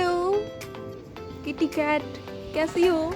Hello kitty cat, कैसी हो?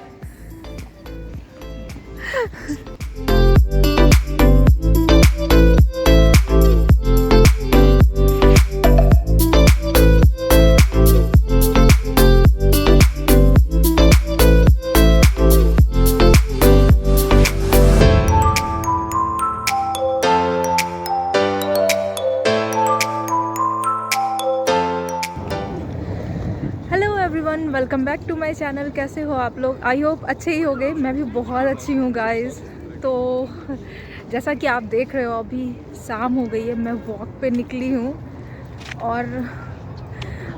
Hello everyone, welcome back to my channel. कैसे हो आप लोग? आई होप अच्छे ही होंगे। मैं भी बहुत अच्छी हूँ गाइस। तो जैसा कि आप देख रहे हो अभी शाम हो गई है, मैं वॉक पे निकली हूँ और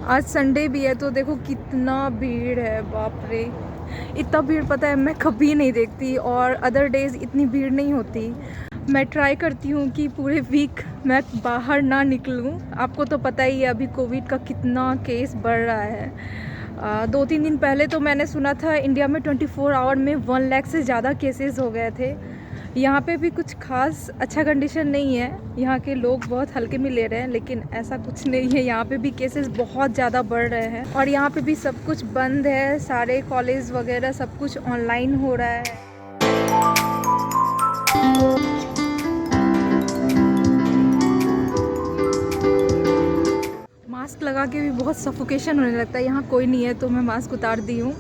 आज संडे भी है तो देखो कितना भीड़ है, बाप रे। इतना भीड़ पता है मैं कभी नहीं देखती और अदर डेज इतनी भीड़ नहीं होती। मैं ट्राई करती हूँ कि पूरे वीक मैं बाहर ना निकलूँ। आपको तो पता ही है अभी कोविड का कितना केस बढ़ रहा है। 2-3 दिन पहले तो मैंने सुना था इंडिया में 24 आवर में 1 लाख से ज़्यादा केसेस हो गए थे। यहाँ पे भी कुछ खास अच्छा कंडीशन नहीं है, यहाँ के लोग बहुत हल्के में ले रहे हैं, लेकिन ऐसा कुछ नहीं है। यहाँ पे भी केसेस बहुत ज़्यादा बढ़ रहे हैं और यहाँ पे भी सब कुछ बंद है। सारे कॉलेज वगैरह सब कुछ ऑनलाइन हो रहा है। मास्क लगा के भी बहुत सफोकेशन होने लगता है। यहाँ कोई नहीं है तो मैं मास्क उतार दी हूँ।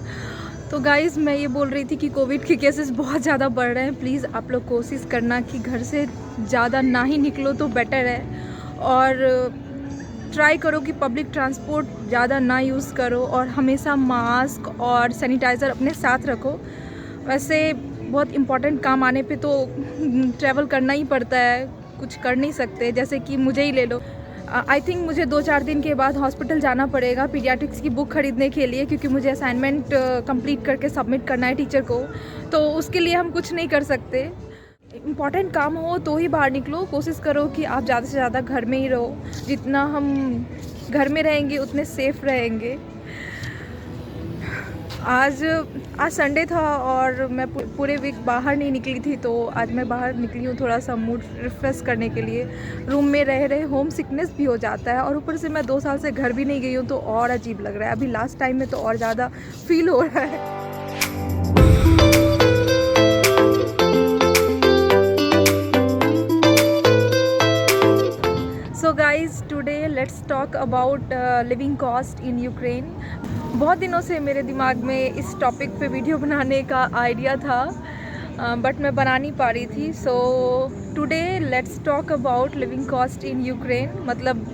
तो गाइज़ मैं ये बोल रही थी कि कोविड के केसेस बहुत ज़्यादा बढ़ रहे हैं। प्लीज़ आप लोग कोशिश करना कि घर से ज़्यादा ना ही निकलो तो बेटर है और ट्राई करो कि पब्लिक ट्रांसपोर्ट ज़्यादा ना यूज़ करो और हमेशा मास्क और सैनिटाइज़र अपने साथ रखो। वैसे बहुत इम्पॉर्टेंट काम आने पे तो ट्रैवल करना ही पड़ता है, कुछ कर नहीं सकते। जैसे कि मुझे ही ले लो, आई थिंक मुझे 2-4 दिन के बाद हॉस्पिटल जाना पड़ेगा पीडियाट्रिक्स की बुक खरीदने के लिए, क्योंकि मुझे असाइनमेंट कंप्लीट करके सबमिट करना है टीचर को। तो उसके लिए हम कुछ नहीं कर सकते। इम्पॉर्टेंट काम हो तो ही बाहर निकलो। कोशिश करो कि आप ज़्यादा से ज़्यादा घर में ही रहो। जितना हम घर में रहेंगे उतने सेफ रहेंगे। आज संडे था और मैं पूरे वीक बाहर नहीं निकली थी, तो आज मैं बाहर निकली हूँ थोड़ा सा मूड रिफ्रेश करने के लिए। रूम में रह रहे होम सिकनेस भी हो जाता है और ऊपर से मैं 2 साल से घर भी नहीं गई हूँ तो और अजीब लग रहा है। अभी लास्ट टाइम में तो और ज़्यादा फील हो रहा है। So guys today let's talk about living cost in Ukraine. बहुत दिनों से मेरे दिमाग में इस टॉपिक पे वीडियो बनाने का आइडिया था, बट मैं बना नहीं पा रही थी। So today let's talk about living cost in Ukraine. मतलब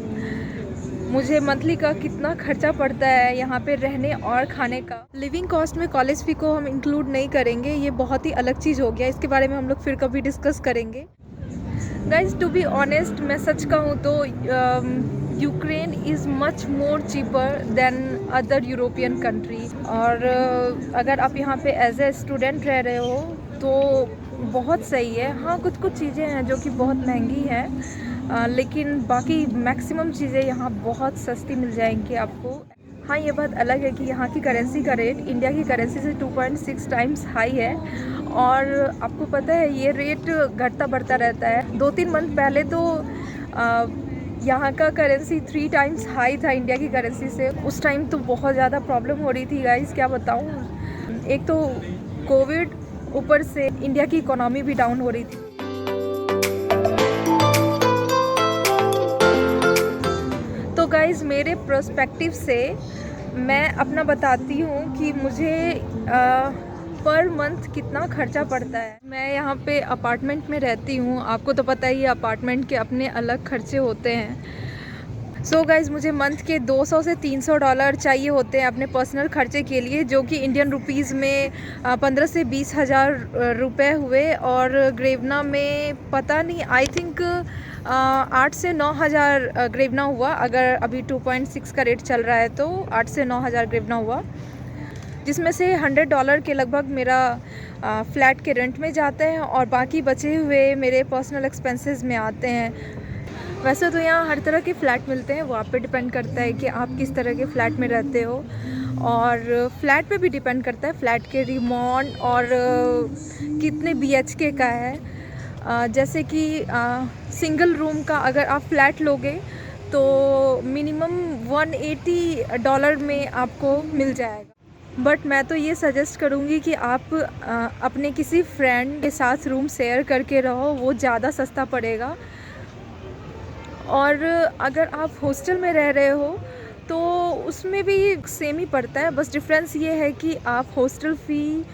मुझे मंथली का कितना खर्चा पड़ता है यहाँ पे रहने और खाने का। लिविंग कॉस्ट में कॉलेज फ़ी को हम इंक्लूड नहीं करेंगे, ये बहुत ही अलग चीज़ हो गया। इसके बारे में हम लोग फिर कभी डिस्कस करेंगे। गाइज टू बी ऑनेस्ट, मैं सच कहूँ तो Ukraine is much more cheaper than other European country. और अगर आप यहाँ पे एज ए स्टूडेंट रह रहे हो तो बहुत सही है। हाँ, कुछ चीज़ें हैं जो कि बहुत महंगी हैं, लेकिन बाकी मैक्सिमम चीज़ें यहाँ बहुत सस्ती मिल जाएंगी आपको। हाँ, ये बात अलग है कि यहाँ की करेंसी का रेट इंडिया की करेंसी से 2.6 टाइम्स हाई है और आपको पता है ये रेट घटता बढ़ता रहता है। 2-3 मंथ पहले तो यहाँ का करेंसी 3 टाइम्स हाई था इंडिया की करेंसी से। उस टाइम तो बहुत ज़्यादा प्रॉब्लम हो रही थी गाइस, क्या बताऊँ। एक तो कोविड, ऊपर से इंडिया की इकोनॉमी भी डाउन हो रही थी। तो गाइस मेरे पर्सपेक्टिव से मैं अपना बताती हूँ कि मुझे पर मंथ कितना खर्चा पड़ता है। मैं यहाँ पे अपार्टमेंट में रहती हूँ, आपको तो पता ही है अपार्टमेंट के अपने अलग खर्चे होते हैं। सो गाइज मुझे मंथ के 200 से 300 डॉलर चाहिए होते हैं अपने पर्सनल खर्चे के लिए, जो कि इंडियन रुपीज़ में 15 से 20 हज़ार रुपये हुए। और ग्रेवना में पता नहीं, आई थिंक 8 से 9 हज़ार ग्रेवना हुआ। अगर अभी 2.6 का रेट चल रहा है तो 8 से 9 हज़ार ग्रेवना हुआ, जिसमें से $100 के लगभग मेरा फ्लैट के रेंट में जाते हैं और बाकी बचे हुए मेरे पर्सनल एक्सपेंसेस में आते हैं। वैसे तो यहाँ हर तरह के फ़्लैट मिलते हैं, वो आप पे डिपेंड करता है कि आप किस तरह के फ़्लैट में रहते हो। और फ्लैट पे भी डिपेंड करता है फ्लैट के रिमॉन्ड और कितने BHK का है। जैसे कि सिंगल रूम का अगर आप फ्लैट लोगे तो मिनिमम $180 में आपको मिल जाएगा। बट मैं तो ये सजेस्ट करूँगी कि आप अपने किसी फ्रेंड के साथ रूम शेयर करके रहो, वो ज़्यादा सस्ता पड़ेगा। और अगर आप हॉस्टल में रह रहे हो तो उसमें भी सेम ही पड़ता है, बस डिफरेंस ये है कि आप हॉस्टल फ़ी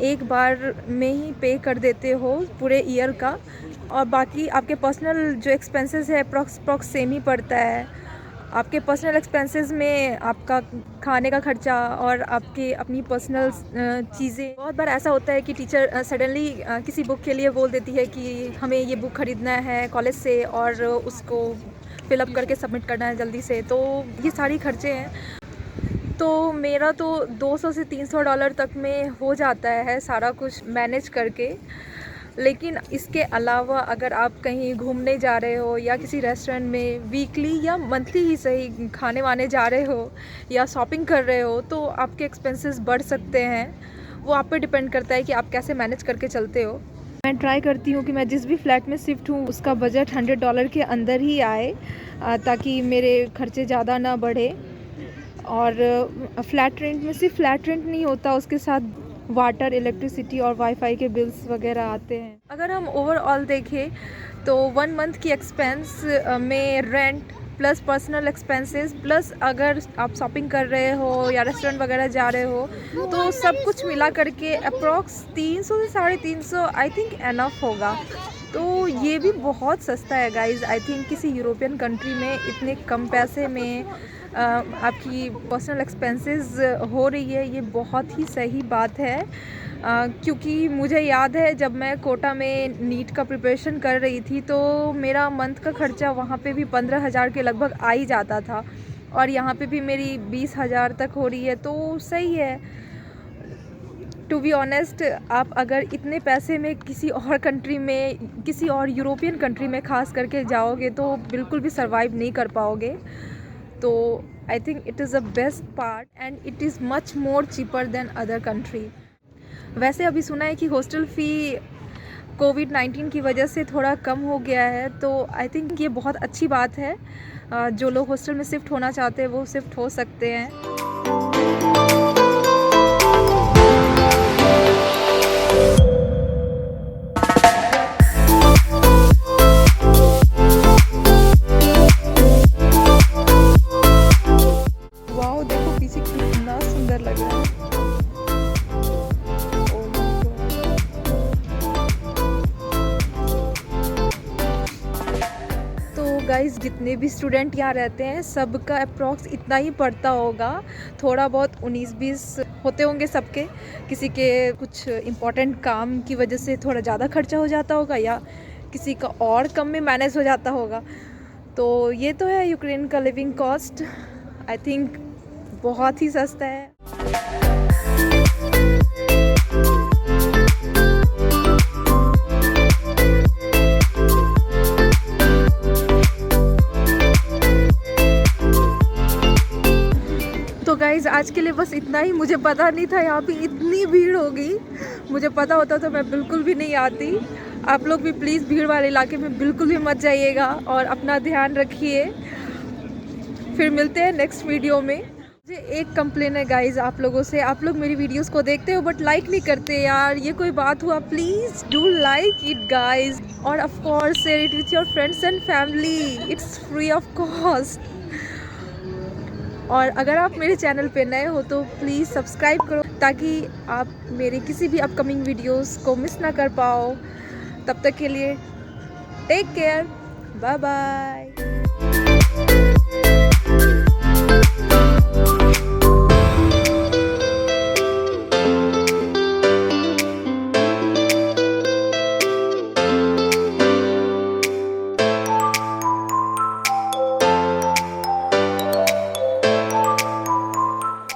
एक बार में ही पे कर देते हो पूरे ईयर का, और बाकी आपके पर्सनल जो एक्सपेंसेस है अप्रॉक्स सेम ही पड़ता है। आपके पर्सनल एक्सपेंसेस में आपका खाने का खर्चा और आपके अपनी पर्सनल चीज़ें। बहुत बार ऐसा होता है कि टीचर सडनली किसी बुक के लिए बोल देती है कि हमें ये बुक ख़रीदना है कॉलेज से और उसको फिलअप करके सबमिट करना है जल्दी से, तो ये सारी खर्चे हैं। तो मेरा तो $200 से $300 तक में हो जाता है सारा कुछ मैनेज करके। लेकिन इसके अलावा अगर आप कहीं घूमने जा रहे हो या किसी रेस्टोरेंट में वीकली या मंथली ही सही खाने वाने जा रहे हो या शॉपिंग कर रहे हो, तो आपके एक्सपेंसेस बढ़ सकते हैं। वो आप पे डिपेंड करता है कि आप कैसे मैनेज करके चलते हो। मैं ट्राई करती हूँ कि मैं जिस भी फ्लैट में शिफ्ट हूँ उसका बजट $100 के अंदर ही आए, ताकि मेरे खर्चे ज़्यादा ना बढ़े। और फ्लैट रेंट में सिर्फ फ्लैट रेंट नहीं होता, उसके साथ वाटर, इलेक्ट्रिसिटी और वाईफाई के बिल्स वगैरह आते हैं। अगर हम ओवरऑल देखें तो 1 मंथ की एक्सपेंस में rent plus personal expenses plus अगर आप शॉपिंग कर रहे हो या रेस्टोरेंट वगैरह जा रहे हो, तो सब कुछ मिला करके अप्रॉक्स 300 से 350 आई थिंक एनफ होगा। तो ये भी बहुत सस्ता है गाइज़। आई थिंक किसी यूरोपियन कंट्री में इतने कम पैसे में आपकी पर्सनल एक्सपेंसेस हो रही है, ये बहुत ही सही बात है। क्योंकि मुझे याद है जब मैं कोटा में नीट का प्रिपरेशन कर रही थी तो मेरा मंथ का खर्चा वहाँ पे भी 15,000 के लगभग आ ही जाता था, और यहाँ पे भी मेरी 20,000 तक हो रही है, तो सही है। टू बी ऑनेस्ट, आप अगर इतने पैसे में किसी और कंट्री में, किसी और यूरोपियन कंट्री में ख़ास करके जाओगे तो बिल्कुल भी सर्वाइव नहीं कर पाओगे। तो I think it is a best part and it is much more cheaper than other country. वैसे अभी सुना है कि हॉस्टल फ़ी कोविड-19 की वजह से थोड़ा कम हो गया है, तो आई थिंक ये बहुत अच्छी बात है। जो लोग हॉस्टल में शिफ्ट होना चाहते हैं वो शिफ्ट हो सकते हैं। वाओ, देखो पीछे कितना सुंदर लग रहा है। गाइस, जितने भी स्टूडेंट यहाँ रहते हैं सबका अप्रॉक्स इतना ही पड़ता होगा। थोड़ा बहुत 19-20 होते होंगे सबके, किसी के कुछ इम्पोर्टेंट काम की वजह से थोड़ा ज़्यादा खर्चा हो जाता होगा या किसी का और कम में मैनेज हो जाता होगा। तो ये तो है यूक्रेन का लिविंग कॉस्ट। आई थिंक बहुत ही सस्ता है। तो गाइज़, आज के लिए बस इतना ही। मुझे पता नहीं था यहाँ पे इतनी भीड़ होगी। मुझे पता होता तो मैं बिल्कुल भी नहीं आती। आप लोग भी प्लीज़ भीड़ वाले इलाके में बिल्कुल भी मत जाइएगा और अपना ध्यान रखिए। फिर मिलते हैं नेक्स्ट वीडियो में। मुझे एक कंप्लेन है गाइज़ आप लोगों से, आप लोग मेरी वीडियोस को देखते हो बट लाइक नहीं करते यार। ये कोई बात हुआ? Please do like it guys, और of course share it with your friends and family. It's free of cost. और अगर आप मेरे चैनल पे नए हो तो प्लीज़ सब्सक्राइब करो ताकि आप मेरे किसी भी अपकमिंग वीडियोस को मिस ना कर पाओ। तब तक के लिए टेक केयर, बाय बाय।